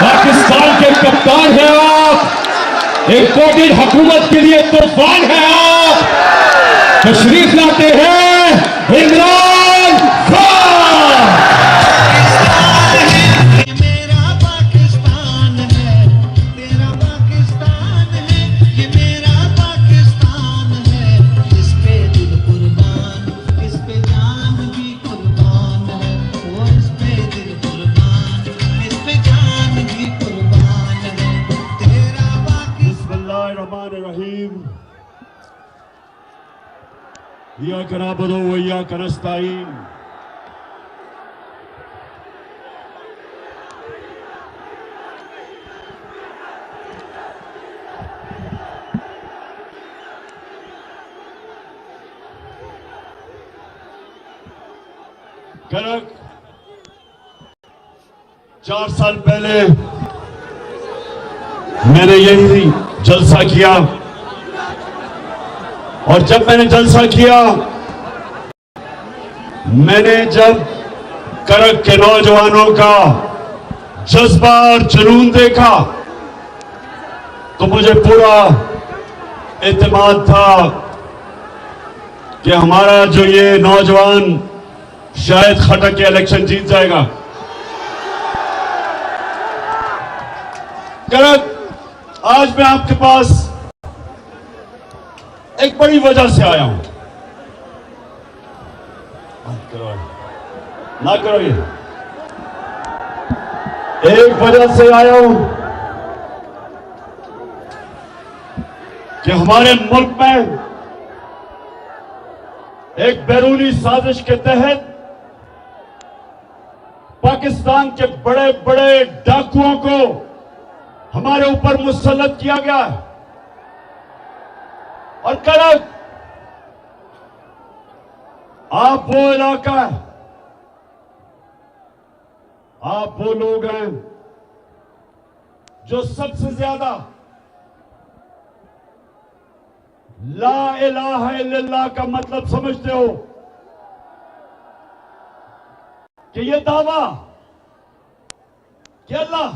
पाकिस्तान के कप्तान हैं आप, इम्पोर्टेड हुकूमत के लिए कुर्बान हैं आप। तशरीफ लाते हैं इमरान खान। इय्याका नअबुदु व इय्याका नस्तईन। कनक 4 साल पहले मैंने यही जलसा किया, और जब मैंने जलसा किया, मैंने जब करक के नौजवानों का जज्बा और जुनून देखा, तो मुझे पूरा एतमाद था कि हमारा जो ये नौजवान शायद खटक के इलेक्शन जीत जाएगा। करक, आज मैं आपके पास एक बड़ी वजह से आया हूं। ना करो ये। एक वजह से आया हूं कि हमारे मुल्क में एक बैरूनी साजिश के तहत पाकिस्तान के बड़े बड़े डाकुओं को हमारे ऊपर मुसल्लत किया गया है। और करक, आप वो इलाका है, आप वो लोग हैं जो सबसे ज्यादा ला इलाहा इल्लल्लाह का मतलब समझते हो, कि ये दावा कि अल्लाह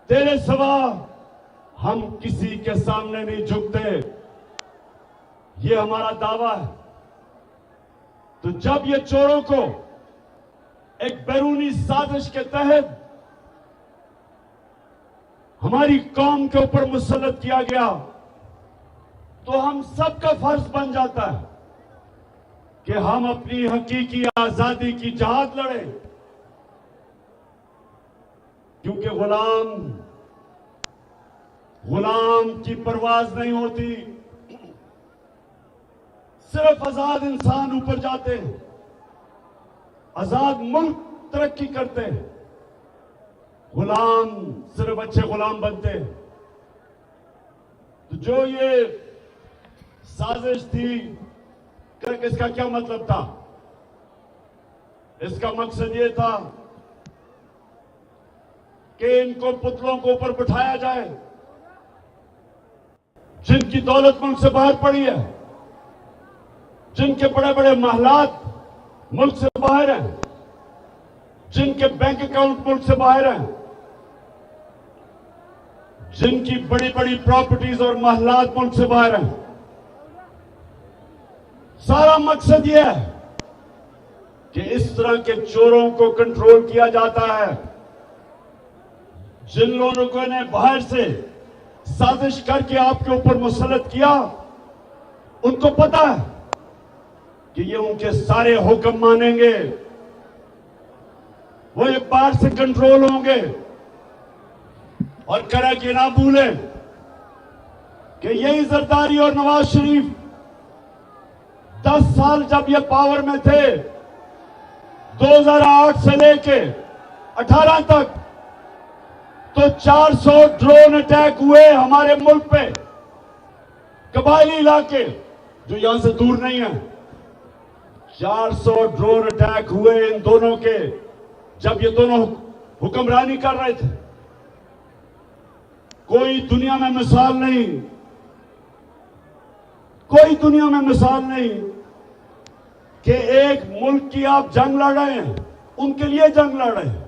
तेरे सिवा हम किसी के सामने नहीं झुकते, ये हमारा दावा है। तो जब ये चोरों को एक बैरूनी साजिश के तहत हमारी कौम के ऊपर मुसल्लत किया गया, तो हम सबका फर्ज बन जाता है कि हम अपनी हकीकी आजादी की जहाद लड़ें, क्योंकि गुलाम की परवाज नहीं होती, सिर्फ आजाद इंसान ऊपर जाते हैं, आजाद मुल्क तरक्की करते हैं, गुलाम सिर्फ अच्छे गुलाम बनते हैं। तो जो ये साजिश थी, इसका क्या मतलब था? इसका मकसद ये था कि इनको पुतलों को ऊपर बिठाया जाए, जिनकी दौलत मुल्क से बाहर पड़ी है, जिनके बड़े बड़े महलात मुल्क से बाहर हैं, जिनके बैंक अकाउंट मुल्क से बाहर हैं, जिनकी बड़ी बड़ी प्रॉपर्टीज और महलात मुल्क से बाहर हैं। सारा मकसद यह है कि इस तरह के चोरों को कंट्रोल किया जाता है। जिन लोगों ने बाहर से साजिश करके आपके ऊपर मुसल्लत किया, उनको पता है कि ये उनके सारे हुक्म मानेंगे, वो एक बार से कंट्रोल होंगे। और करक ये ना भूलें कि यही जरदारी और नवाज शरीफ 10 साल जब ये पावर में थे, 2008 से लेके 18 तक, तो 400 ड्रोन अटैक हुए हमारे मुल्क पे, कबायली इलाके जो यहां से दूर नहीं है। 400 ड्रोन अटैक हुए इन दोनों के, जब ये दोनों हुक्मरानी कर रहे थे। कोई दुनिया में मिसाल नहीं, कोई दुनिया में मिसाल नहीं कि एक मुल्क की आप जंग लड़ रहे हैं, उनके लिए जंग लड़ रहे हैं।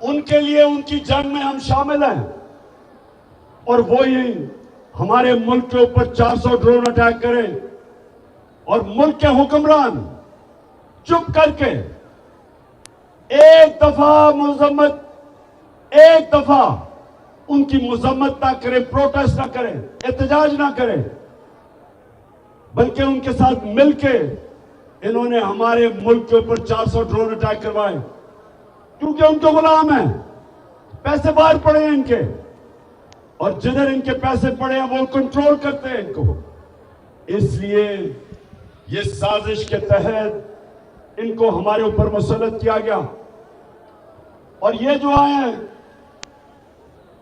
उनके लिए उनकी जंग में हम शामिल हैं। और वो ही हमारे मुल्क के ऊपर 400 ड्रोन अटैक करें और मुल्क के हुक्मरान चुप करके एक दफा उनकी मजम्मत ना करें, प्रोटेस्ट ना करें, एहतजाज ना करें, बल्कि उनके साथ मिलके इन्होंने हमारे मुल्क के ऊपर 400 ड्रोन अटैक करवाए, क्योंकि उनके गुलाम हैं, पैसे बाहर पड़े हैं इनके, और जिधर इनके पैसे पड़े हैं वो कंट्रोल करते हैं इनको। इसलिए ये साजिश के तहत इनको हमारे ऊपर मुसल्लत किया गया। और ये जो आए हैं,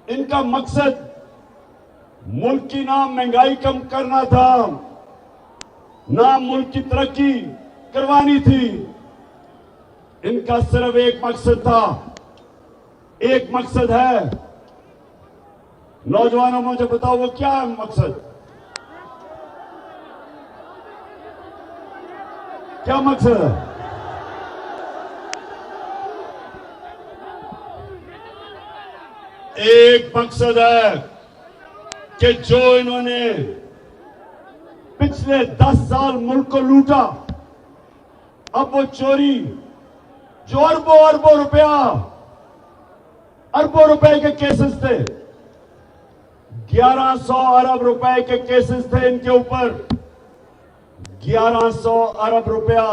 इनका मकसद मुल्क की ना महंगाई कम करना था, ना मुल्क की तरक्की करवानी थी। इनका सिर्फ एक मकसद था, एक मकसद है। नौजवानों, मुझे बताओ वो क्या है मकसद? क्या मकसद है? एक मकसद है कि जो इन्होंने पिछले 10 साल मुल्क को लूटा, अब वो चोरी जो अरबों रुपए के केसेस थे, 1100 अरब रुपए के केसेस थे इनके ऊपर, 1100 अरब रुपया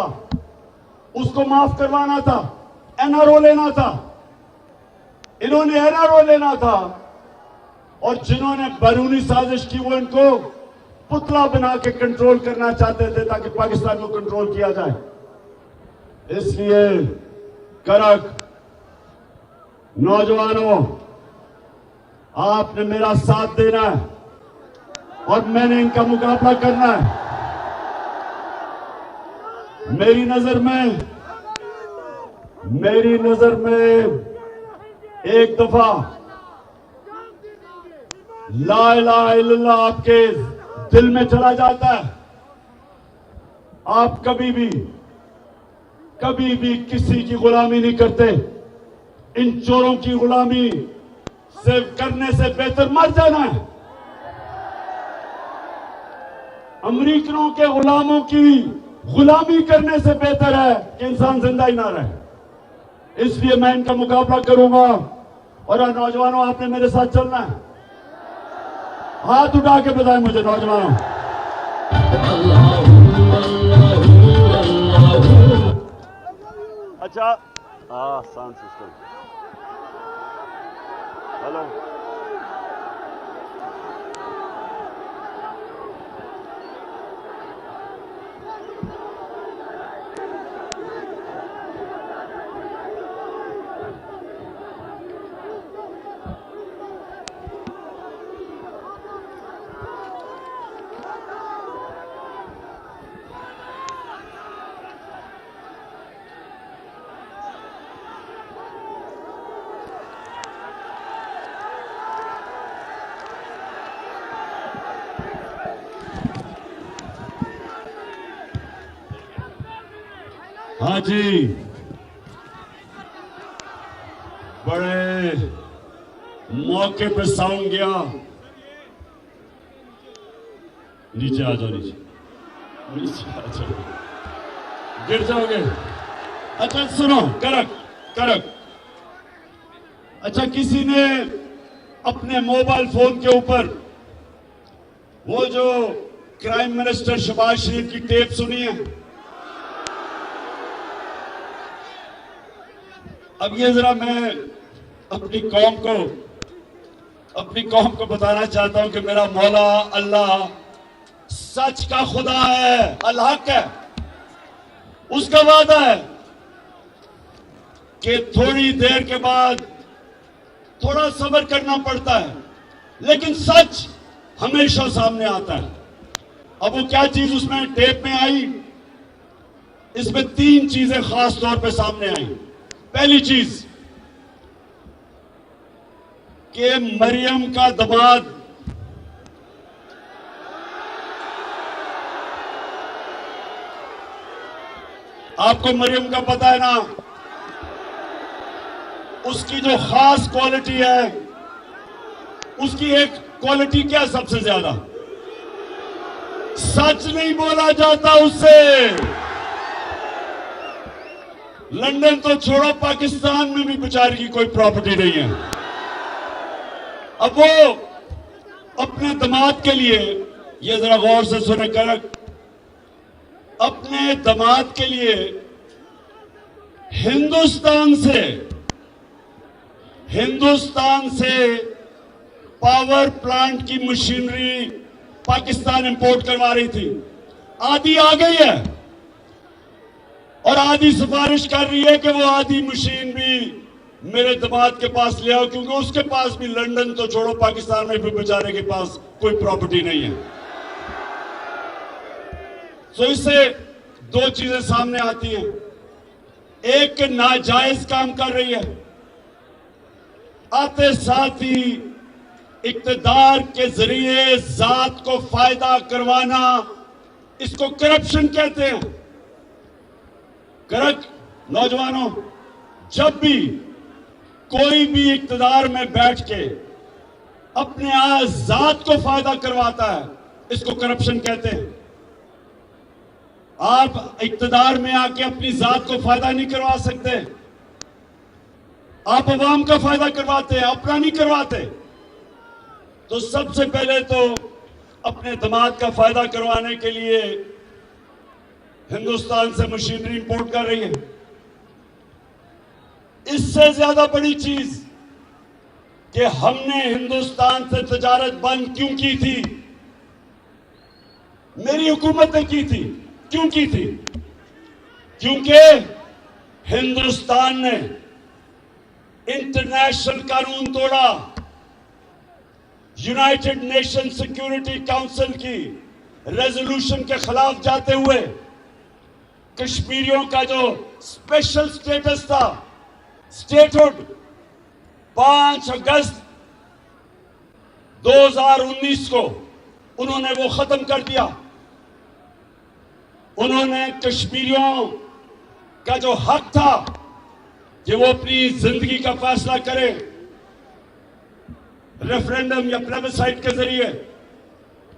उसको माफ करवाना था, एनआरओ लेना था। इन्होंने एनआरओ लेना था, और जिन्होंने बैरूनी साजिश की वो इनको पुतला बना के कंट्रोल करना चाहते थे ताकि पाकिस्तान को कंट्रोल किया जाए। इसलिए करक नौजवानों, आपने मेरा साथ देना है और मैंने इनका मुकाबला करना है। मेरी नजर में एक दफा ला इलाहा इल्लल्लाह आपके दिल में चला जाता है, आप कभी भी किसी की गुलामी नहीं करते। इन चोरों की गुलामी से करने से बेहतर मर जाना है। अमेरिकनों के गुलामों की गुलामी करने से बेहतर है कि इंसान जिंदा ही ना रहे। इसलिए मैं इनका मुकाबला करूंगा। और नौजवानों, आपने मेरे साथ चलना है। हाथ उठा के बताएं मुझे नौजवानों। अच्छा, साउंड सिस्टम, हेलो। हाँ जी, बड़े मौके पे साउंड गया। नीचे आ जाओ, नीचे आ जाओ, गिर जाओगे। अच्छा सुनो, करक। अच्छा, किसी ने अपने मोबाइल फोन के ऊपर वो जो क्राइम मिनिस्टर शहबाज शरीफ की टेप सुनी है? अब ये जरा मैं अपनी कौम को बताना चाहता हूं कि मेरा मौला अल्लाह सच का खुदा है, अल हक है। उसका वादा है कि थोड़ी देर के बाद थोड़ा सब्र करना पड़ता है, लेकिन सच हमेशा सामने आता है। अब वो क्या चीज उसमें टेप में आई? इसमें 3 चीजें खास तौर पे सामने आई। पहली चीज कि मरियम का दामाद आपको मरियम का पता है ना? उसकी जो खास क्वालिटी है, उसकी एक क्वालिटी क्या है सबसे ज्यादा? सच नहीं बोला जाता उससे। लंदन तो छोड़ो, पाकिस्तान में भी बेचारे की कोई प्रॉपर्टी नहीं है। अब वो अपने दामाद के लिए, ये जरा गौर से सुने कर, अपने दामाद के लिए हिंदुस्तान से पावर प्लांट की मशीनरी पाकिस्तान इंपोर्ट करवा रही थी। आधी आ गई है और आधी सिफारिश कर रही है कि वो आधी मशीन भी मेरे दामाद के पास ले आओ, क्योंकि उसके पास भी लंदन तो छोड़ो, पाकिस्तान में भी बेचारे के पास कोई प्रॉपर्टी नहीं है। तो इससे दो चीजें सामने आती हैं। एक, नाजायज काम कर रही है, आते साथ ही इक्तदार के जरिए जात को फायदा करवाना, इसको करप्शन कहते हैं। नौजवानों, जब भी कोई भी इक्तदार में बैठ के अपने जात को फायदा करवाता है, इसको करप्शन कहते हैं। आप इक्तदार में आके अपनी जात को फायदा नहीं करवा सकते। आप अवाम का फायदा करवाते हैं, अपना नहीं करवाते। तो सबसे पहले तो अपने दामाद का फायदा करवाने के लिए हिंदुस्तान से मशीनरी इंपोर्ट कर रही है। इससे ज्यादा बड़ी चीज कि हमने हिंदुस्तान से तजारत बंद क्यों की थी? मेरी हुकूमत ने की थी। क्यों की थी? क्योंकि हिंदुस्तान ने इंटरनेशनल कानून तोड़ा। यूनाइटेड नेशन सिक्योरिटी काउंसिल की रेजोल्यूशन के खिलाफ जाते हुए कश्मीरियों का जो स्पेशल स्टेटस था, स्टेटहुड, 5 अगस्त 2019 को उन्होंने वो खत्म कर दिया। उन्होंने कश्मीरियों का जो हक था कि वो अपनी जिंदगी का फैसला करें, रेफरेंडम या प्लेबिसाइट के जरिए,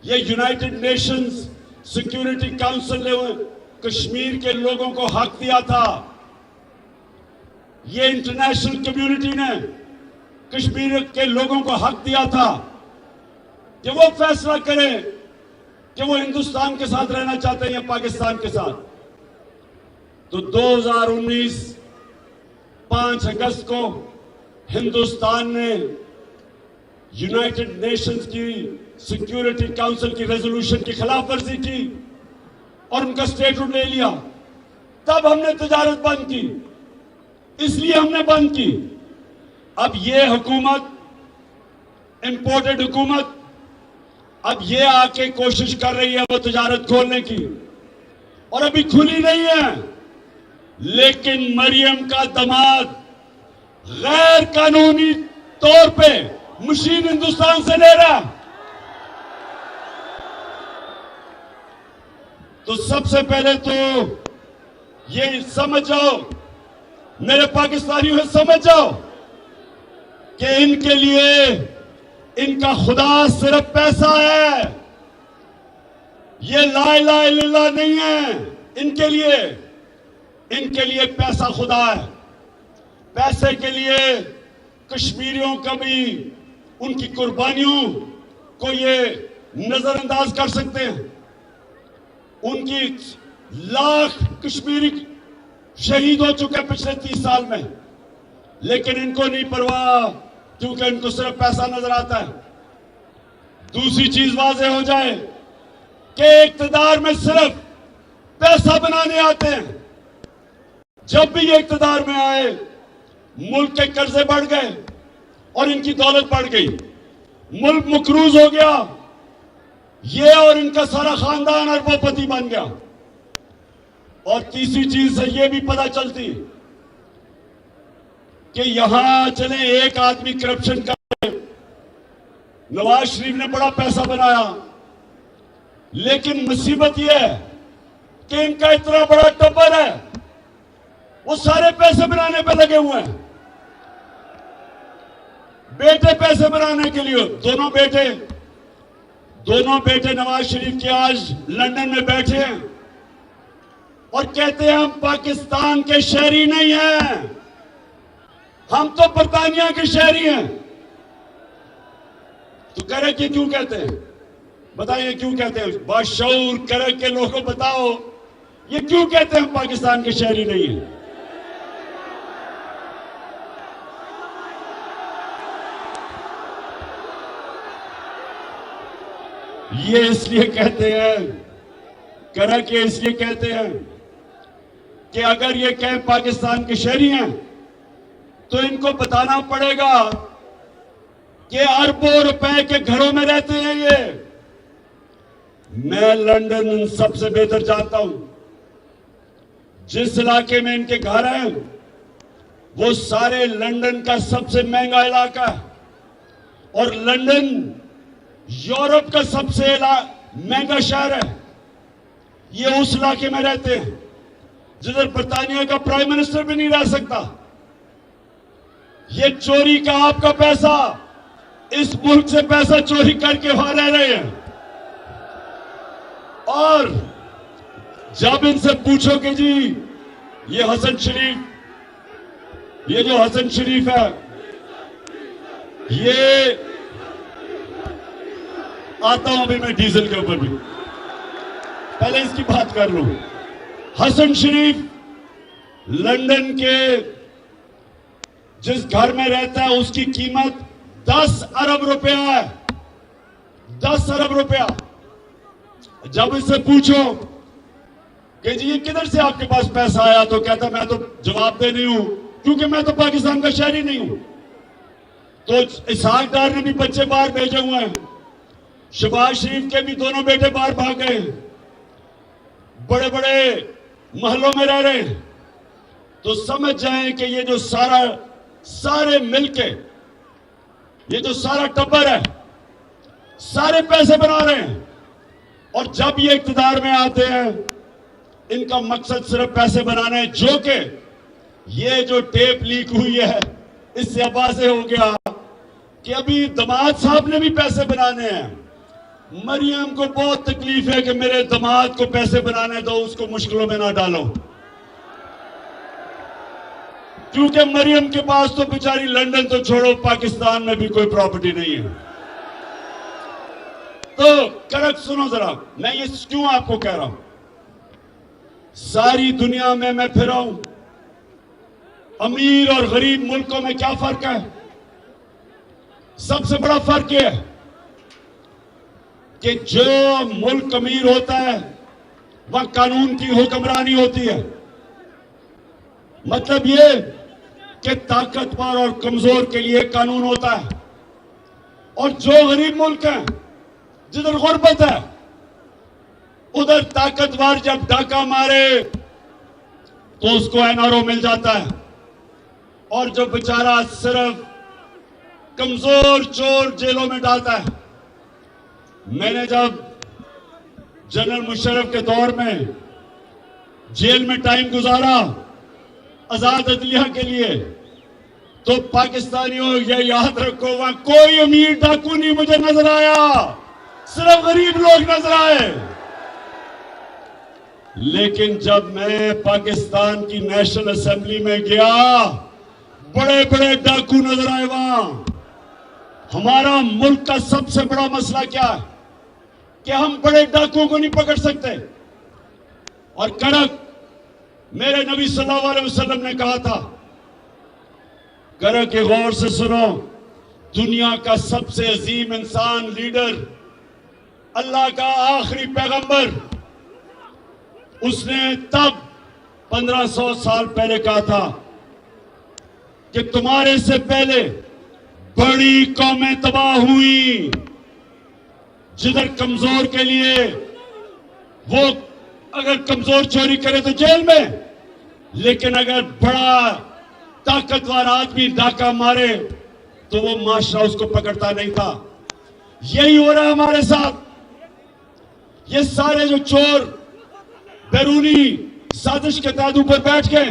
ये यूनाइटेड नेशंस सिक्योरिटी काउंसिल ने कश्मीर के लोगों को हक दिया था। ये इंटरनेशनल कम्युनिटी ने कश्मीर के लोगों को हक दिया था कि वो फैसला करें कि वो हिंदुस्तान के साथ रहना चाहते हैं या पाकिस्तान के साथ। तो 2019 5 अगस्त को हिंदुस्तान ने यूनाइटेड नेशंस की सिक्योरिटी काउंसिल की रेजोल्यूशन की खिलाफ वर्जी की और उनका स्टेटहुड ले लिया। तब हमने तजारत बंद की, इसलिए हमने बंद की। अब ये हुकूमत, इंपोर्टेड हुकूमत, अब ये आके कोशिश कर रही है वो तजारत खोलने की, और अभी खुली नहीं है। लेकिन मरियम का दामाद गैर कानूनी तौर पे मशीन हिंदुस्तान से ले रहा। तो सबसे पहले तो ये समझ जाओ, मेरे पाकिस्तानियों समझ जाओ कि इनके लिए इनका खुदा सिर्फ पैसा है। ये ला इलाहा इल्लल्लाह नहीं है। इनके लिए पैसा खुदा है। पैसे के लिए कश्मीरियों का भी, उनकी कुर्बानियों को ये नजरअंदाज कर सकते हैं। उनकी लाख कश्मीरी शहीद हो चुके पिछले 30 साल में, लेकिन इनको नहीं परवाह, क्योंकि इनको सिर्फ पैसा नजर आता है। दूसरी चीज वाज़ेह हो जाए कि इक्तदार में सिर्फ पैसा बनाने आते हैं। जब भी ये इक्तदार में आए, मुल्क के कर्जे बढ़ गए और इनकी दौलत बढ़ गई, मुल्क मकरूज हो गया, ये और इनका सारा खानदान अरबोपति बन गया। और तीसरी चीज से ये भी पता चलती कि यहां चले एक आदमी करप्शन कर, नवाज शरीफ ने बड़ा पैसा बनाया, लेकिन मुसीबत यह है कि इनका इतना बड़ा टब्बर है, वो सारे पैसे बनाने पे लगे हुए हैं। बेटे पैसे बनाने के लिए, दोनों बेटे नवाज शरीफ के आज लंदन में बैठे हैं और कहते हैं हम पाकिस्तान के शहरी नहीं हैं, हम तो बरतानिया के शहरी हैं। तो करक ये क्यों कहते हैं? बताइए क्यों कहते हैं? बाशऊर करक के लोगों बताओ ये क्यों कहते हैं हम पाकिस्तान के शहरी नहीं हैं? ये इसलिए कहते हैं, करक ये इसलिए कहते हैं कि अगर ये कहें पाकिस्तान के शहरी हैं तो इनको बताना पड़ेगा कि अरबों रुपए के घरों में रहते हैं ये। मैं लंदन सबसे बेहतर जानता हूं। जिस इलाके में इनके घर हैं वो सारे लंदन का सबसे महंगा इलाका है और लंदन यूरोप का सबसे महंगा शहर है। ये उस इलाके में रहते हैं जिधर बरतानिया का प्राइम मिनिस्टर भी नहीं रह सकता। ये चोरी का आपका पैसा, इस मुल्क से पैसा चोरी करके वहां रह रहे हैं। और जब इनसे पूछो कि जी ये हसन शरीफ, ये जो हसन शरीफ है, ये आता हूं अभी मैं डीजल के ऊपर भी, पहले इसकी बात कर लूं। हसन शरीफ लंदन के जिस घर में रहता है उसकी कीमत 10 अरब रुपया है, 10 अरब रुपया। जब इससे पूछो कि जी ये किधर से आपके पास पैसा आया, तो कहता मैं तो जवाब दे नहीं हूं क्योंकि मैं तो पाकिस्तान का शहरी नहीं हूं। तो इसहाक डार ने भी बच्चे बाहर भेजे हुए हैं, शहबाज शरीफ के भी दोनों बेटे बाहर भाग गए, बड़े बड़े महलों में रह रहे हैं। तो समझ जाएं कि ये जो सारे मिलके, ये जो सारा टब्बर है, सारे पैसे बना रहे हैं। और जब ये इक्तिदार में आते हैं इनका मकसद सिर्फ पैसे बनाना है। जो कि ये जो टेप लीक हुई है इससे अब वाज़ेह हो गया कि अभी दामाद साहब ने भी पैसे बनाने हैं। मरियम को बहुत तकलीफ है कि मेरे दामाद को पैसे बनाने दो, उसको मुश्किलों में ना डालो, क्योंकि मरियम के पास तो बेचारी लंदन तो छोड़ो पाकिस्तान में भी कोई प्रॉपर्टी नहीं है। तो करक सुनो जरा, मैं ये क्यों आपको कह रहा हूं। सारी दुनिया में मैं फिरा हूं, अमीर और गरीब मुल्कों में क्या फर्क है? सबसे बड़ा फर्क यह है कि जो मुल्क अमीर होता है वह कानून की हुक्मरानी होती है। मतलब ये कि ताकतवर और कमजोर के लिए कानून होता है, और जो गरीब मुल्क है जिधर गुर्बत है उधर ताकतवर जब डाका मारे तो उसको एनआरओ मिल जाता है, और जो बेचारा सिर्फ कमजोर चोर जेलों में डालता है। मैंने जब जनरल मुशर्रफ के दौर में जेल में टाइम गुजारा आजाद अदलिया के लिए, तो पाकिस्तानियों ये याद रखो वहां कोई अमीर डाकू नहीं मुझे नजर आया, सिर्फ गरीब लोग नजर आए। लेकिन जब मैं पाकिस्तान की नेशनल असेंबली में गया बड़े बड़े डाकू नजर आए वहां। हमारा मुल्क का सबसे बड़ा मसला क्या है कि हम बड़े डाकुओं को नहीं पकड़ सकते। और करक, मेरे नबी सल्लल्लाहु अलैहि वसल्लम ने कहा था, करक के गौर से सुनो, दुनिया का सबसे अजीम इंसान, लीडर, अल्लाह का आखिरी पैगंबर, उसने तब 1500 साल पहले कहा था कि तुम्हारे से पहले बड़ी कौमें तबाह हुई जिधर कमजोर के लिए, वो अगर कमजोर चोरी करे तो जेल में, लेकिन अगर बड़ा ताकतवर आदमी डाका मारे तो वो माशरा उसको पकड़ता नहीं था। यही हो रहा है हमारे साथ। ये सारे जो चोर बैरूनी साजिश के तहत ऊपर बैठ गए,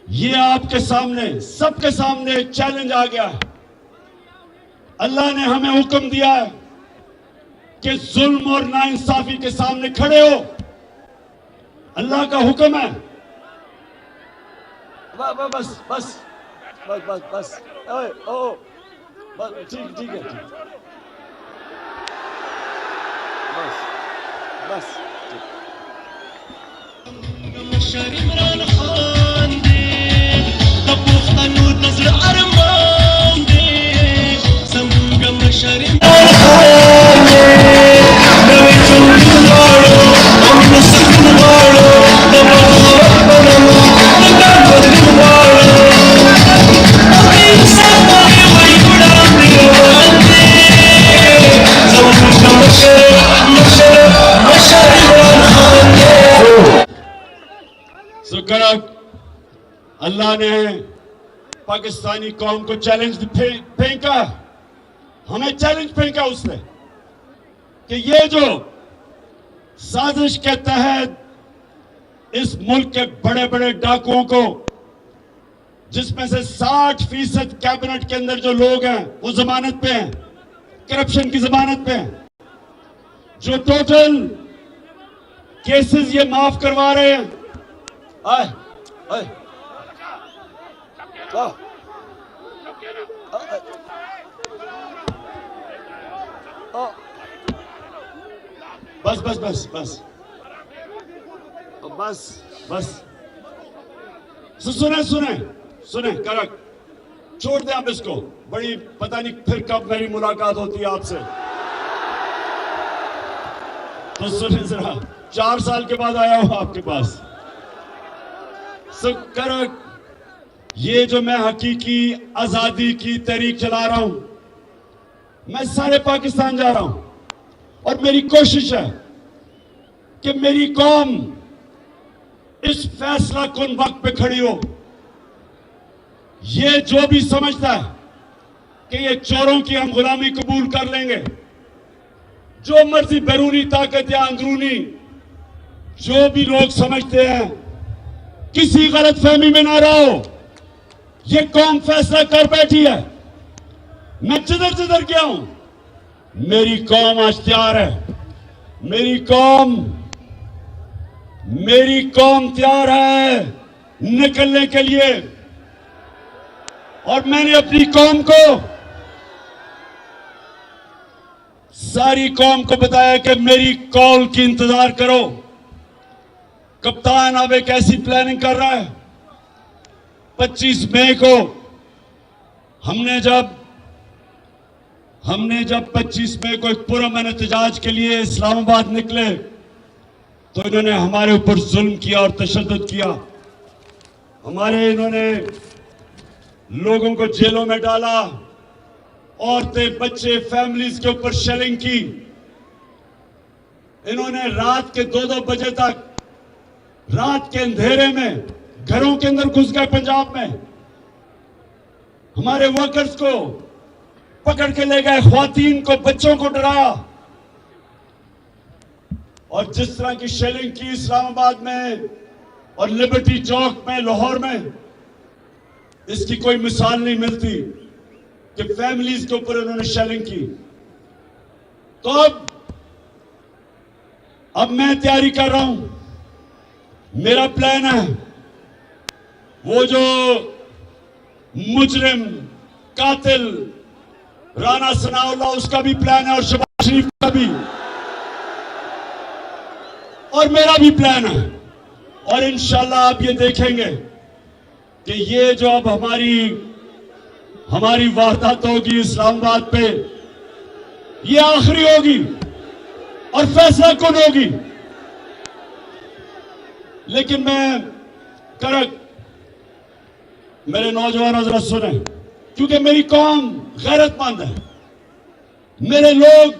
ये आपके सामने, सबके सामने एक चैलेंज आ गया है। अल्लाह ने हमें हुक्म दिया है कि जुल्म और नाइंसाफी के सामने खड़े हो। अल्लाह का हुक्म है। बस बस बस बस बस ओए ओ बस ठीक ठीक है, ठीक। बस बस इमरान खान दे तपुख्तनु नजर अरमान दे संगम शरीम खान दे नवे चुन वालो हम सुन वालो अल्लाह ने पाकिस्तानी कौम को चैलेंज फेंका, हमें चैलेंज फेंका उसने कि ये जो साजिश के तहत इस मुल्क के बड़े बड़े डाकुओं को, जिसमें से 60% कैबिनेट के अंदर जो लोग हैं वो जमानत पे हैं, करप्शन की जमानत पे हैं, जो टोटल केसेस ये माफ करवा रहे हैं। आए आए बस बस बस बस बस बस सुने सुने सुने करक छोड़ दे आप इसको। बड़ी पता नहीं फिर कब मेरी मुलाकात होती है आपसे। तो सुने जरा, 4 साल के बाद आया हूं आपके पास। करक ये जो मैं हकीकी आजादी की तहरीक चला रहा हूं, मैं सारे पाकिस्तान जा रहा हूं और मेरी कोशिश है कि मेरी कौम इस फैसला कुन वक्त पे खड़ी हो। ये जो भी समझता है कि ये चोरों की हम गुलामी कबूल कर लेंगे, जो मर्जी बैरूनी ताकत या अंदरूनी जो भी लोग समझते हैं, किसी गलत फहमी में ना रहो। ये कौम फैसला कर बैठी है। मैं जिधर जिधर गया हूं, मेरी कौम आज तैयार है। मेरी कौम तैयार है निकलने के लिए। और मैंने अपनी कौम को, सारी कौम को बताया कि मेरी कॉल की इंतजार करो। कप्तान अब एक ऐसी प्लानिंग कर रहा है। 25 मई को हमने जब 25 मई को एक पुरअमन एहतजाज के लिए इस्लामाबाद निकले, तो इन्होंने हमारे ऊपर जुल्म किया और तशद्दुद किया। इन्होंने लोगों को जेलों में डाला, औरतें, बच्चे, फैमिलीज के ऊपर शेलिंग की। इन्होंने रात के 2-2 बजे तक, रात के अंधेरे में घरों के अंदर घुस गए पंजाब में। हमारे वर्कर्स को पकड़ के ले गए, ख्वातीन को, बच्चों को डराया। और जिस तरह की शेलिंग की इस्लामाबाद में और लिबर्टी चौक में, लाहौर में, इसकी कोई मिसाल नहीं मिलती कि फैमिलीज के ऊपर उन्होंने शेलिंग की। तो अब मैं तैयारी कर रहा हूं। मेरा प्लान है, वो जो मुजरिम कातिल राना सनाउल्लाह, उसका भी प्लान है, और शहबाज शरीफ का भी, और मेरा भी प्लान है। और इंशाल्लाह आप ये देखेंगे कि ये जो अब हमारी वारदात होगी इस्लामाबाद पे, ये आखिरी होगी और फैसला कौन होगी। लेकिन मैं करक, मेरे नौजवानों जरा सुने, क्योंकि मेरी कौम गैरतमंद है, मेरे लोग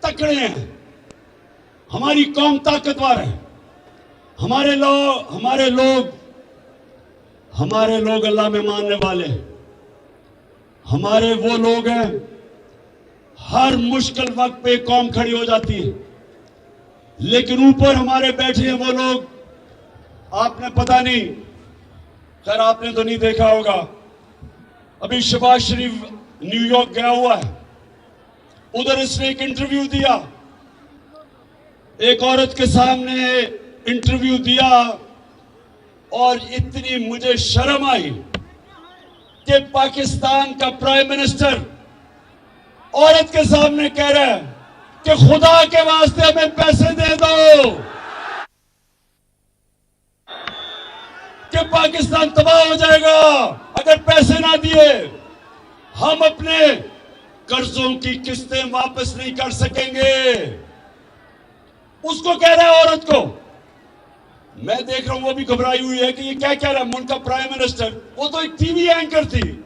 तकड़े हैं, हमारी कौम ताकतवर है। हमारे लोग अल्लाह में मानने वाले हैं। हमारे वो लोग हैं, हर मुश्किल वक्त पे कौम खड़ी हो जाती है। लेकिन ऊपर हमारे बैठे हैं वो लोग, आपने पता नहीं खैर आपने तो नहीं देखा होगा, अभी शहबाज शरीफ न्यूयॉर्क गया हुआ है, उधर इसने एक इंटरव्यू दिया, एक औरत के सामने इंटरव्यू दिया और इतनी मुझे शर्म आई कि पाकिस्तान का प्राइम मिनिस्टर औरत के सामने कह रहा है कि खुदा के वास्ते हमें पैसे दे दो कि पाकिस्तान तबाह हो जाएगा अगर पैसे ना दिए, हम अपने कर्जों की किस्तें वापस नहीं कर सकेंगे। उसको कह रहा है औरत को। मैं देख रहा हूं वो भी घबराई हुई है कि ये क्या कह रहा है। मुल्क का प्राइम मिनिस्टर, वो तो एक टीवी एंकर थी,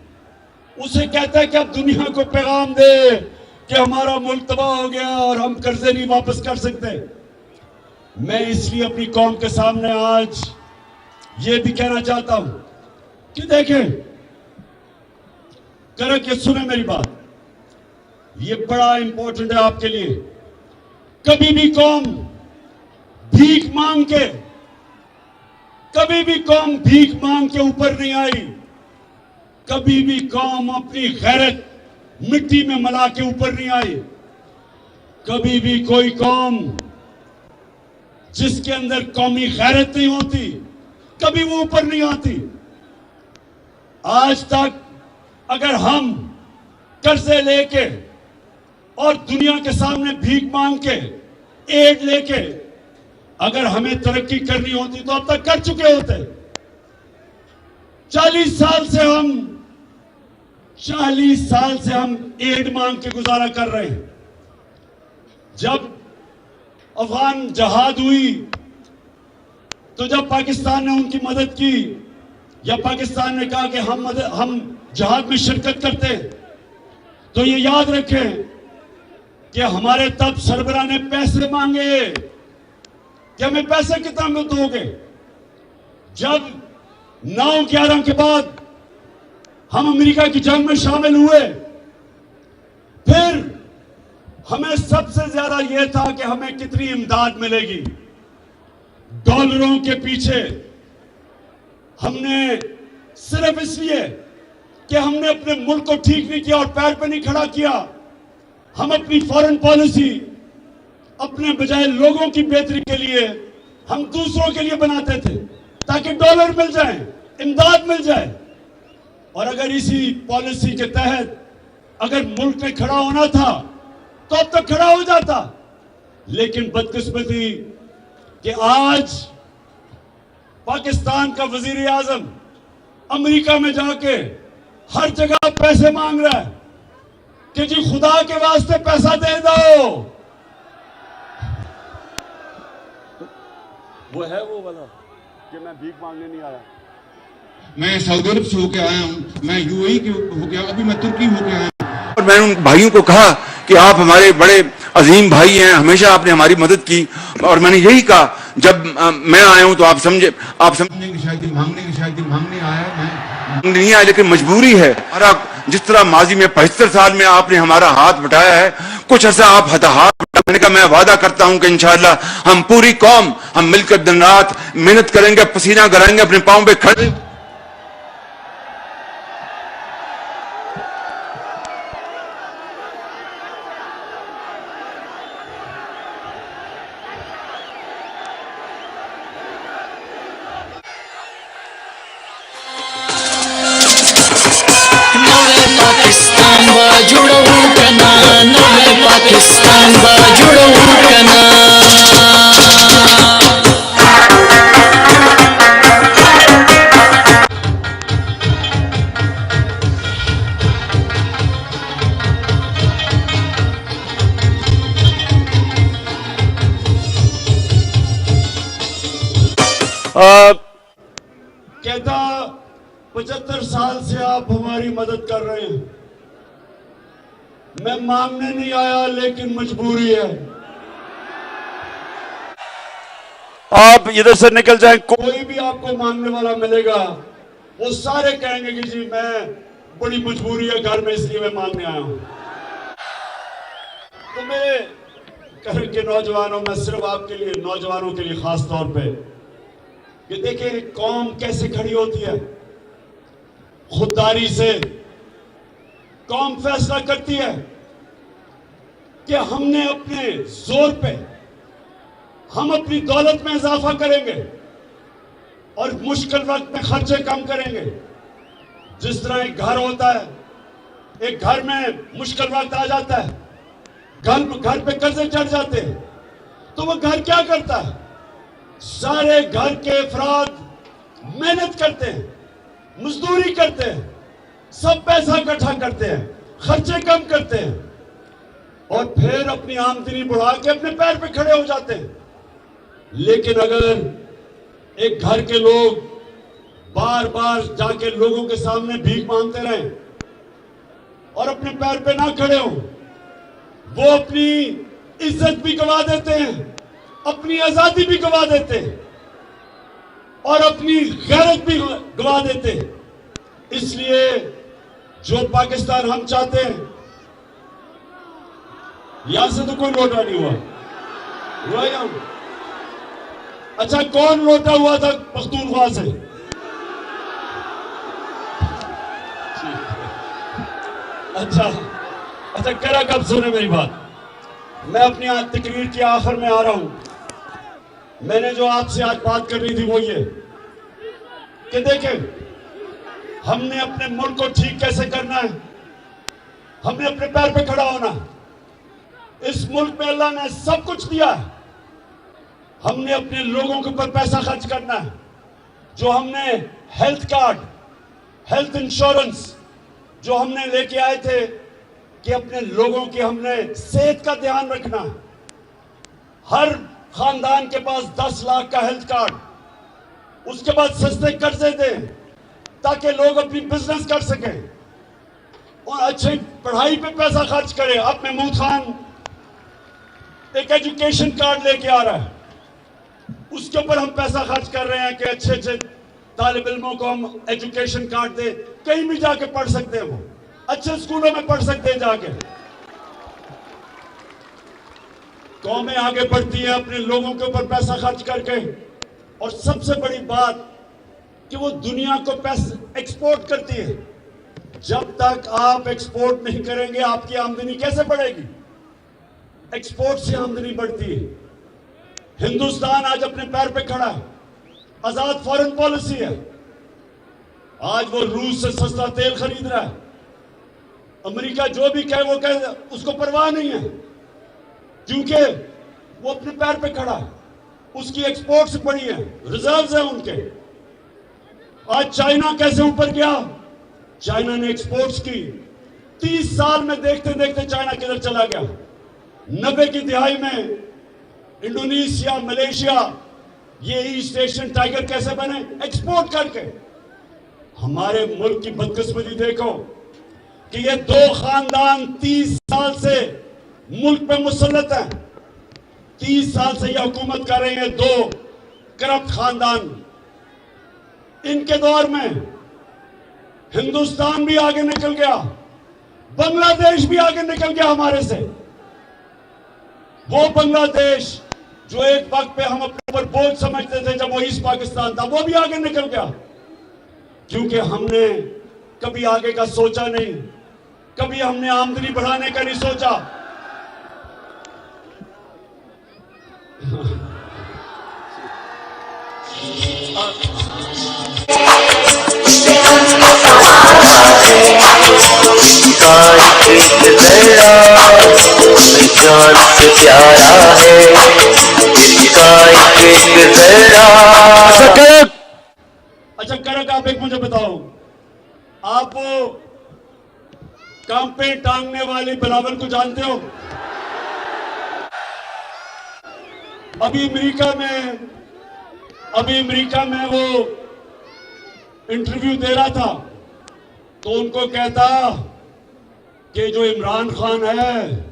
उसे कहता है कि आप दुनिया को पैगाम दे कि हमारा मुल्क तबाह हो गया और हम कर्जे नहीं वापस कर सकते। मैं इसलिए अपनी कौम के सामने आज ये भी कहना चाहता हूं कि देखें, करक ये सुने मेरी बात, ये बड़ा इंपॉर्टेंट है आपके लिए। कभी भी कौम भीख मांग के, कभी भी कौम भीख मांग के ऊपर नहीं आई। कभी भी कौम अपनी गैरत मिट्टी में मिला के ऊपर नहीं आई। कभी भी कोई कौम जिसके अंदर कौमी गैरत नहीं होती, कभी वो ऊपर नहीं आती। आज तक अगर हम कर्जे लेके और दुनिया के सामने भीख मांग के, एड लेके अगर हमें तरक्की करनी होती तो अब तक कर चुके होते। 40 साल से हम एड मांग के गुजारा कर रहे हैं। जब अफगान जहाद हुई तो जब पाकिस्तान ने उनकी मदद की या पाकिस्तान ने कहा कि हम जहाद में शिरकत करते हैं, तो ये याद रखें कि हमारे तब सरबराह ने पैसे मांगे कि हमें पैसे कितना में दोगे। जब 9/11 के बाद हम अमेरिका की जंग में शामिल हुए, फिर हमें सबसे ज्यादा यह था कि हमें कितनी इमदाद मिलेगी। डॉलरों के पीछे हमने सिर्फ इसलिए कि हमने अपने मुल्क को ठीक नहीं किया और पैर पे नहीं खड़ा किया, हम अपनी फॉरेन पॉलिसी अपने बजाय लोगों की बेहतरी के लिए हम दूसरों के लिए बनाते थे ताकि डॉलर मिल जाए, इमदाद मिल जाए। और अगर इसी पॉलिसी के तहत अगर मुल्क में खड़ा होना था तो अब तक खड़ा हो जाता। लेकिन बदकिस्मती कि आज पाकिस्तान का वजीर आजम अमेरिका में जाके हर जगह पैसे मांग रहा है कि जी खुदा के वास्ते पैसा दे दो। वो है वो वाला कि मैं भीख मांगने नहीं आया। मैं सऊदी अरब से होके आया हूँ, मैं यूएई के होके, अभी मैं तुर्की होके आया हूँ। और मैंने उन भाइयों को कहा कि आप हमारे बड़े अजीम भाई हैं, हमेशा आपने हमारी मदद की। और मैंने यही कहा, जब मैं आया हूं तो आप समझे, आप समझने की शायद मांगने आया, मैं नहीं आया, लेकिन मजबूरी है। और जिस तरह माजी में 75 साल में आपने हमारा हाथ बटाया है, कुछ ऐसा आप हाथ बटाने का मैं वादा करता हूं कि इंशाअल्लाह हम पूरी कौम हम मिलकर दिन रात मेहनत करेंगे, पसीना कराएंगे, अपने पांव पे खड़े। पाकिस्तान जुड़ो कना, नवे पाकिस्तान जुड़ो कना। कहता 75 साल से आप हमारी मदद कर रहे हैं। मैं मांगने नहीं आया, लेकिन मजबूरी है। आप इधर से निकल जाएं, कोई भी आपको मांगने वाला मिलेगा, वो सारे कहेंगे कि जी मैं बड़ी मजबूरी है घर में, इसलिए मैं मांगने आया हूं। तो मेरे घर के नौजवानों, मैं सिर्फ आपके लिए, नौजवानों के लिए खास तौर पे, कि देखिए कौम कैसे खड़ी होती है। खुददारी से कौम फैसला करती है कि हमने अपने जोर पे हम अपनी दौलत में इजाफा करेंगे और मुश्किल वक्त में खर्चे कम करेंगे। जिस तरह एक घर होता है, एक घर में मुश्किल वक्त आ जाता है, घर पे कर्जे चढ़ जाते हैं, तो वो घर क्या करता है? सारे घर के अफराद मेहनत करते हैं, मजदूरी करते हैं, सब पैसा इकट्ठा करते हैं, खर्चे कम करते हैं और फिर अपनी आमदनी बढ़ा के अपने पैर पे खड़े हो जाते हैं। लेकिन अगर एक घर के लोग बार बार जाके लोगों के सामने भीख मांगते रहें और अपने पैर पे ना खड़े हो, वो अपनी इज्जत भी गवा देते हैं, अपनी आजादी भी गवा देते हैं और अपनी गैरत भी गवा देते हैं। इसलिए जो पाकिस्तान हम चाहते हैं, यहां से तो कोई लौटा नहीं हुआ यहां? अच्छा, कौन लौटा हुआ था पख्तूनख्वा से? अच्छा करा कब सुने मेरी बात। मैं अपनी आज तकरीर के आखिर में आ रहा हूं। मैंने जो आपसे आज बात करनी थी वो ये कि देखें, हमने अपने मुल्क को ठीक कैसे करना है, हमने अपने पैर पे खड़ा होना। इस मुल्क में अल्लाह ने सब कुछ दिया है, हमने अपने लोगों के ऊपर पैसा खर्च करना है। जो हमने हेल्थ कार्ड, हेल्थ इंश्योरेंस जो हमने लेके आए थे कि अपने लोगों की हमने सेहत का ध्यान रखना है। हर खानदान के पास 10 लाख का हेल्थ कार्ड, उसके बाद सस्ते कर्जे दें ताकि लोग अपनी बिजनेस कर सकें और अच्छी पढ़ाई पे पैसा खर्च करें। अब महमूद खान एक एजुकेशन कार्ड लेके आ रहा है, उसके ऊपर हम पैसा खर्च कर रहे हैं कि अच्छे अच्छे तालिब इल्मों को हम एजुकेशन कार्ड दे, कहीं भी जाके पढ़ सकते हैं, वो अच्छे स्कूलों में पढ़ सकते हैं जाके। कौमें आगे बढ़ती है अपने लोगों के ऊपर पैसा खर्च करके। और सबसे बड़ी बात कि वो दुनिया को पैसा एक्सपोर्ट करती है। जब तक आप एक्सपोर्ट नहीं करेंगे, आपकी आमदनी कैसे बढ़ेगी? एक्सपोर्ट से आमदनी बढ़ती है। हिंदुस्तान आज अपने पैर पे खड़ा है, आजाद फॉरेन पॉलिसी है। आज वो रूस से सस्ता तेल खरीद रहा है, अमेरिका जो भी कहे वो कहे, उसको परवाह नहीं है, क्योंकि वो अपने पैर पे खड़ा है, उसकी एक्सपोर्ट्स बढ़ी है, रिजर्व्स हैं उनके। आज चाइना कैसे ऊपर गया? चाइना ने एक्सपोर्ट्स की। 30 साल में देखते देखते चाइना किधर चला गया। 90 की दिहाई में इंडोनेशिया, मलेशिया, ये ईस्ट एशियन टाइगर कैसे बने? एक्सपोर्ट करके। हमारे मुल्क की बदकिस्मती देखो कि ये 2 खानदान 30 साल से मुल्क पे मुसल्लत है। 30 साल से ये हुकूमत कर रहे हैं 2 करप्ट खानदान। इनके दौर में हिंदुस्तान भी आगे निकल गया, बांग्लादेश भी आगे निकल गया हमारे से। वो बांग्लादेश जो एक वक्त पे हम अपने ऊपर बोझ समझते थे जब वो ईस्ट पाकिस्तान था, वो भी आगे निकल गया, क्योंकि हमने कभी आगे का सोचा नहीं, कभी हमने आमदनी बढ़ाने का नहीं सोचा। जान से प्यारा है इसका एक जरा। अच्छा करक, आप एक मुझे बताओ, आप वो काम पे टांगने वाली बिलावल को जानते हो? अभी अमेरिका में वो इंटरव्यू दे रहा था, तो उनको कहता कि जो इमरान खान है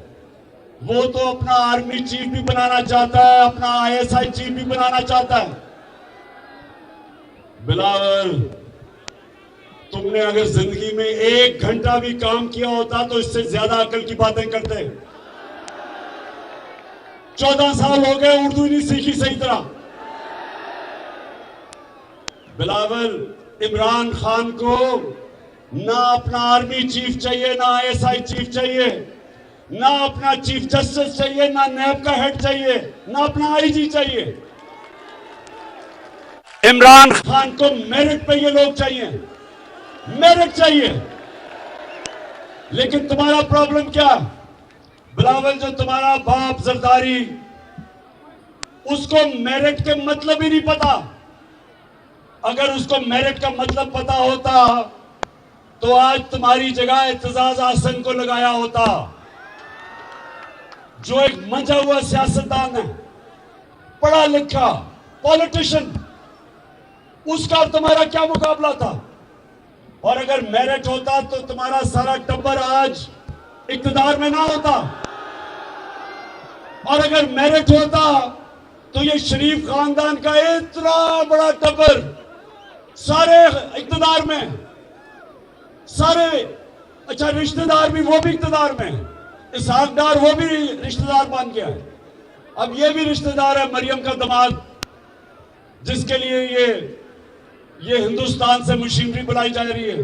वो तो अपना आर्मी चीफ भी बनाना चाहता है, अपना आईएसआई चीफ भी बनाना चाहता है। बिलावल, तुमने अगर जिंदगी में 1 घंटा भी काम किया होता तो इससे ज्यादा अकल की बातें करते। 14 साल हो गए, उर्दू नहीं सीखी सही तरह। बिलावल, इमरान खान को ना अपना आर्मी चीफ चाहिए, ना आईएसआई चीफ चाहिए, ना अपना चीफ जस्टिस चाहिए, ना नैब का हेड चाहिए, ना अपना आईजी चाहिए। इमरान खान को मेरिट पे ये लोग चाहिए, मेरिट चाहिए। लेकिन तुम्हारा प्रॉब्लम क्या? बिलावल, जो तुम्हारा बाप जरदारी, उसको मेरिट के मतलब ही नहीं पता। अगर उसको मेरिट का मतलब पता होता तो आज तुम्हारी जगह इत्तेजाज आसन को लगाया होता, जो एक मंझा हुआ सियासतदान है, पढ़ा लिखा पॉलिटिशियन। उसका और तुम्हारा क्या मुकाबला था? और अगर मेरिट होता तो तुम्हारा सारा टब्बर आज इक्तदार में ना होता। और अगर मेरिट होता तो ये शरीफ खानदान का इतना बड़ा टब्बर सारे इक्तदार में, सारे अच्छा रिश्तेदार भी, वो भी इक्तदार में, इसहाक डार वो भी रिश्तेदार बन गया है। अब ये भी रिश्तेदार है, मरियम का दामाद, जिसके लिए ये हिंदुस्तान से मशीनरी बुलाई जा रही है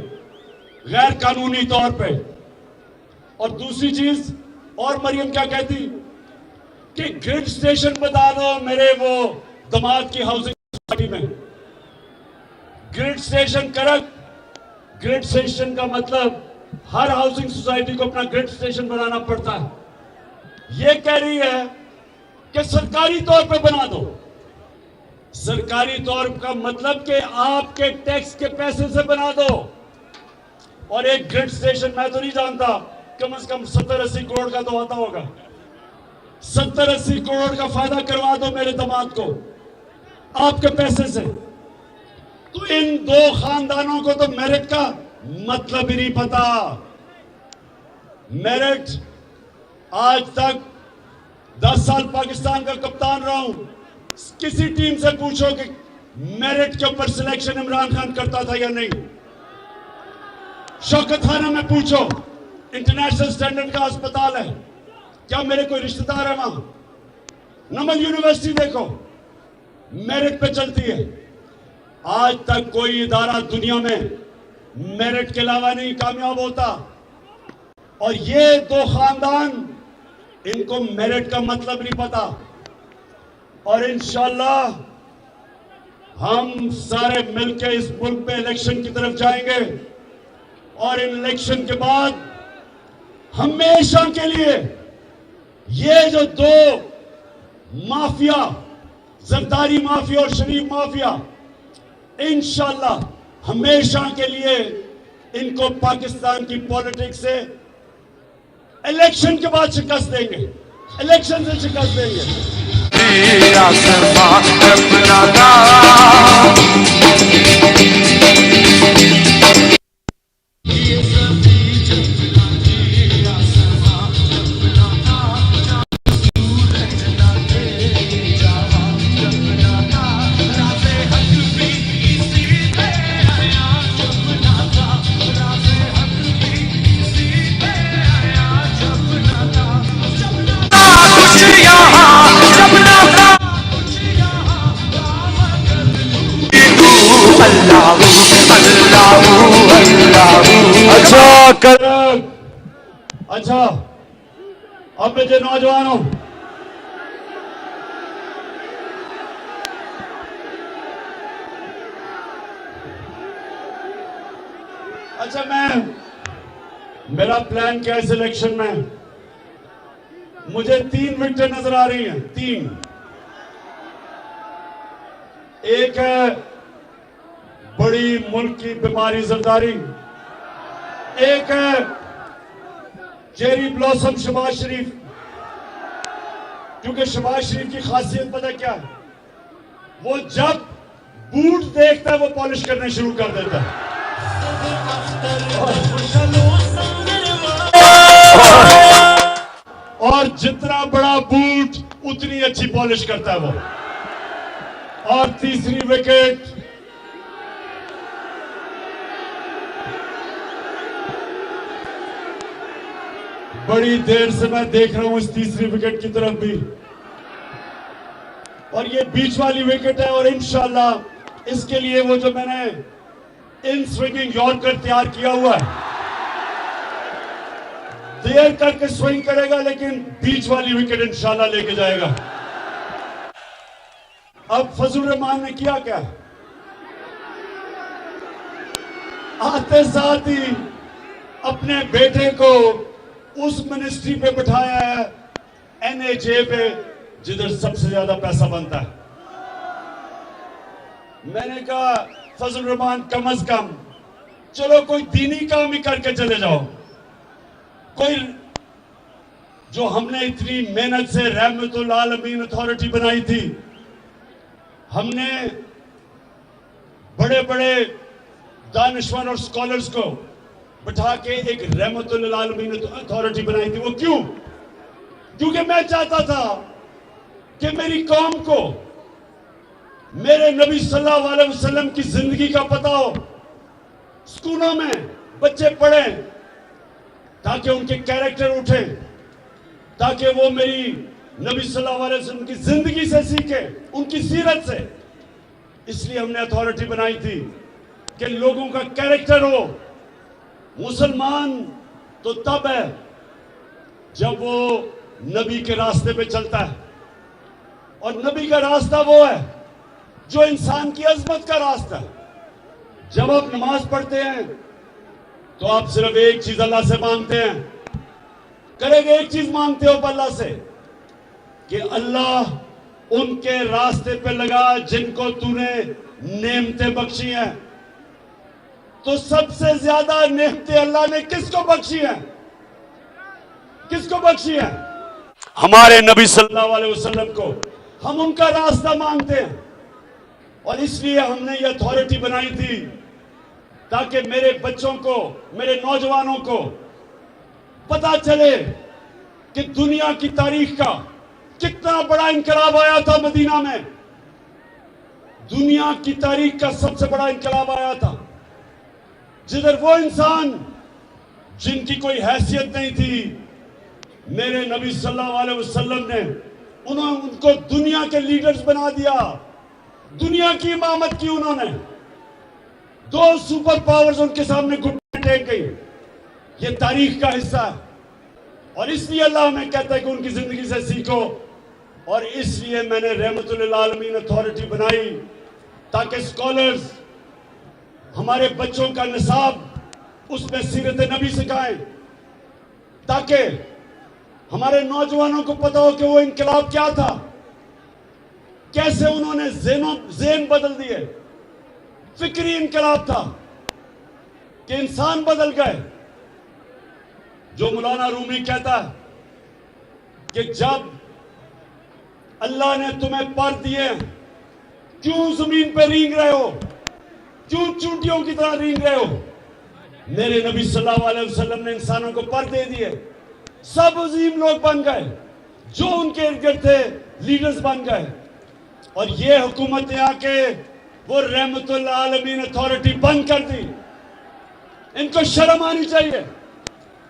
गैर कानूनी तौर पे। और दूसरी चीज, और मरियम क्या कहती कि ग्रिड स्टेशन बता दो मेरे वो दामाद की हाउसिंग सोसाइटी में। Grid station correct. Grid station का मतलब हर हाउसिंग सोसाइटी को अपना ग्रिड स्टेशन बनाना पड़ता है। ये कह रही है कि सरकारी तौर पे बना दो। सरकारी तौर का मतलब कि आपके टैक्स के पैसे से बना दो। और एक ग्रिड स्टेशन मैं तो नहीं जानता, कम से कम 70-80 करोड़ का तो आता होगा। 70-80 करोड़ का फायदा करवा दो मेरे दामाद को आपके पैसे से। तो इन दो खानदानों को तो मेरिट का मतलब ही नहीं पता। मेरिट, आज तक 10 साल पाकिस्तान का कप्तान रहा हूं, किसी टीम से पूछो कि मेरिट के ऊपर सिलेक्शन इमरान खान करता था या नहीं। शौकत खाना में पूछो, इंटरनेशनल स्टैंडर्ड का अस्पताल है, क्या मेरे कोई रिश्तेदार है वहां? नमन यूनिवर्सिटी देखो, मेरिट पे चलती है। आज तक कोई इदारा दुनिया में मेरिट के अलावा नहीं कामयाब होता। और ये दो खानदान, इनको मेरिट का मतलब नहीं पता। और इंशाअल्लाह हम सारे मिलकर इस मुल्क पे इलेक्शन की तरफ जाएंगे। और इन इलेक्शन के बाद हमेशा के लिए ये जो दो माफिया, जरदारी माफिया और शरीफ माफिया, इंशाअल्लाह हमेशा के लिए इनको पाकिस्तान की पॉलिटिक्स से इलेक्शन के बाद शिकस्त देंगे, इलेक्शन से शिकस्त देंगे। अच्छा, अब मैं जो नौजवान हूं, अच्छा मेरा प्लान क्या है इस इलेक्शन में? मुझे 3 विकेटें नजर आ रही हैं, 3। एक है बड़ी मुल्क की बीमारी जरदारी, एक है चेरी ब्लॉसम शहबाज शरीफ। क्योंकि शहबाज शरीफ की खासियत पता क्या है? वो जब बूट देखता है वो पॉलिश करने शुरू कर देता है। और जितना बड़ा बूट उतनी अच्छी पॉलिश करता है वो। और तीसरी विकेट बड़ी देर से मैं देख रहा हूं इस तीसरी विकेट की तरफ भी, और ये बीच वाली विकेट है। और इंशाल्लाह इसके लिए वो जो मैंने इन स्विंगिंग यॉर्कर तैयार किया हुआ है। देर करके स्विंग करेगा लेकिन बीच वाली विकेट इंशाल्लाह लेके जाएगा। अब फजल रहमान ने किया क्या, आते साथ ही अपने बेटे को उस मिनिस्ट्री पे बिठाया है, NHA पे, जिधर सबसे ज्यादा पैसा बनता है। मैंने कहा फजल रहमान कम अज कम चलो कोई दीनी काम ही करके चले जाओ, कोई जो हमने इतनी मेहनत से रहमतुल आलमीन अथॉरिटी बनाई थी, हमने बड़े बड़े दानिशवर और स्कॉलर्स को बिठा के एक रहमतुल आलमीन अथॉरिटी बनाई थी। वो क्यों? क्योंकि मैं चाहता था कि मेरी कौम को मेरे नबी सल्लल्लाहु अलैहि वसल्लम की जिंदगी का पता हो, स्कूलों में बच्चे पढ़ें ताकि उनके कैरेक्टर उठे, ताकि वो मेरी नबी सल्लल्लाहु अलैहि वसल्लम की जिंदगी से सीखे, उनकी सीरत से। इसलिए हमने अथॉरिटी बनाई थी कि लोगों का कैरेक्टर हो। मुसलमान तो तब है जब वो नबी के रास्ते पे चलता है, और नबी का रास्ता वो है जो इंसान की अजमत का रास्ता है। जब आप नमाज पढ़ते हैं तो आप सिर्फ एक चीज अल्लाह से मांगते हैं, करेंगे एक चीज मांगते हो अल्लाह से कि अल्लाह उनके रास्ते पे लगा जिनको तूने नेमतें बख्शी हैं। तो सबसे ज्यादा नेमतें अल्लाह ने किसको बख्शी हैं? किसको बख्शी हैं? हमारे नबी सल्लल्लाहु अलैहि वसल्लम को। हम उनका रास्ता मांगते हैं, और इसलिए हमने ये अथॉरिटी बनाई थी ताकि मेरे बच्चों को, मेरे नौजवानों को पता चले कि दुनिया की तारीख का कितना बड़ा इनकलाब आया था मदीना में। दुनिया की तारीख का सबसे बड़ा इनकलाब आया था, जिधर वो इंसान जिनकी कोई हैसियत नहीं थी, मेरे नबी सल्लल्लाहु अलैहि वसल्लम ने उनको दुनिया के लीडर्स बना दिया, दुनिया की इमामत की उन्होंने। 2 सुपर पावर्स उनके सामने घुटने टेक गई। ये तारीख का हिस्सा है, और इसलिए अल्लाह हमें कहता है कि उनकी जिंदगी से सीखो। और इसलिए मैंने रहमतुल आलमीन अथॉरिटी बनाई ताकि स्कॉलर्स हमारे बच्चों का निसाब उसमें सीरत नबी सिखाएं, ताकि हमारे नौजवानों को पता हो कि वो इनकलाब क्या था, कैसे उन्होंने ज़ेन बदल दिए। फिक्री इनकलाब था कि इंसान बदल गए। जो मौलाना रूमी कहता है कि जब अल्लाह ने तुम्हें पर दिए, क्यों जमीन पे रींग रहे हो, क्यों चूंटियों की तरह रींग रहे हो? मेरे नबी सल्लल्लाहु अलैहि वसल्लम ने इंसानों को पर दे दिए, सब अजीम लोग बन गए, जो उनके इर्द गिर्द थे लीडर्स बन गए। और ये हुकूमत ने आके वो रहमतुल आलमीन अथॉरिटी बंद कर दी। इनको शर्म आनी चाहिए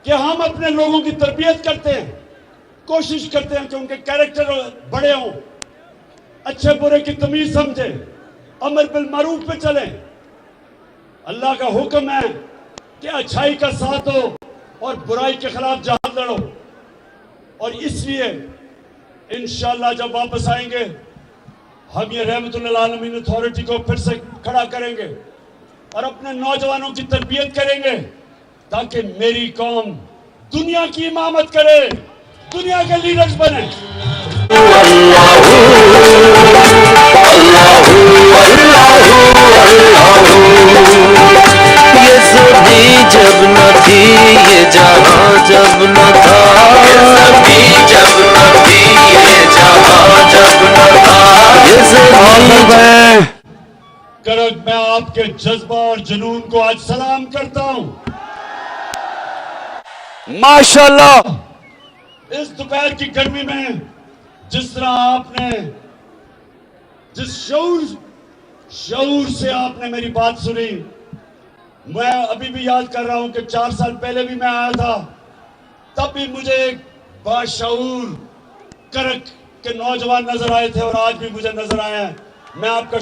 कि हम अपने लोगों की तरबियत करते हैं, कोशिश करते हैं कि उनके कैरेक्टर बड़े हों, अच्छे बुरे की तमीज समझे, अमर बिल मारूफ पे चलें। अल्लाह का हुक्म है कि अच्छाई का साथ हो और बुराई के खिलाफ जहाद लड़ो। और इसलिए इंशाअल्लाह जब वापस आएंगे हम ये रहमतुल आलमीन अथॉरिटी को फिर से खड़ा करेंगे और अपने नौजवानों की तरबियत करेंगे, ताकि मेरी कौम दुनिया की इमामत करे, दुनिया के लीडर्स बने। ये सभी जब न थी, ये जहां जब न था, ये सभी जब न थी, ये जहां जब न था, ये सभी करक मैं आपके जज्बा और जुनून को आज सलाम करता हूं। माशाल्लाह, इस दोपहर की गर्मी में जिस तरह आपने, जिस शऊर से आपने मेरी बात सुनी, मैं अभी भी याद कर रहा हूं कि 4 साल पहले भी मैं आया था, तब भी मुझे एक बाशऊर करक के नौजवान नजर आए थे और आज भी मुझे नजर आए हैं। मैं आपका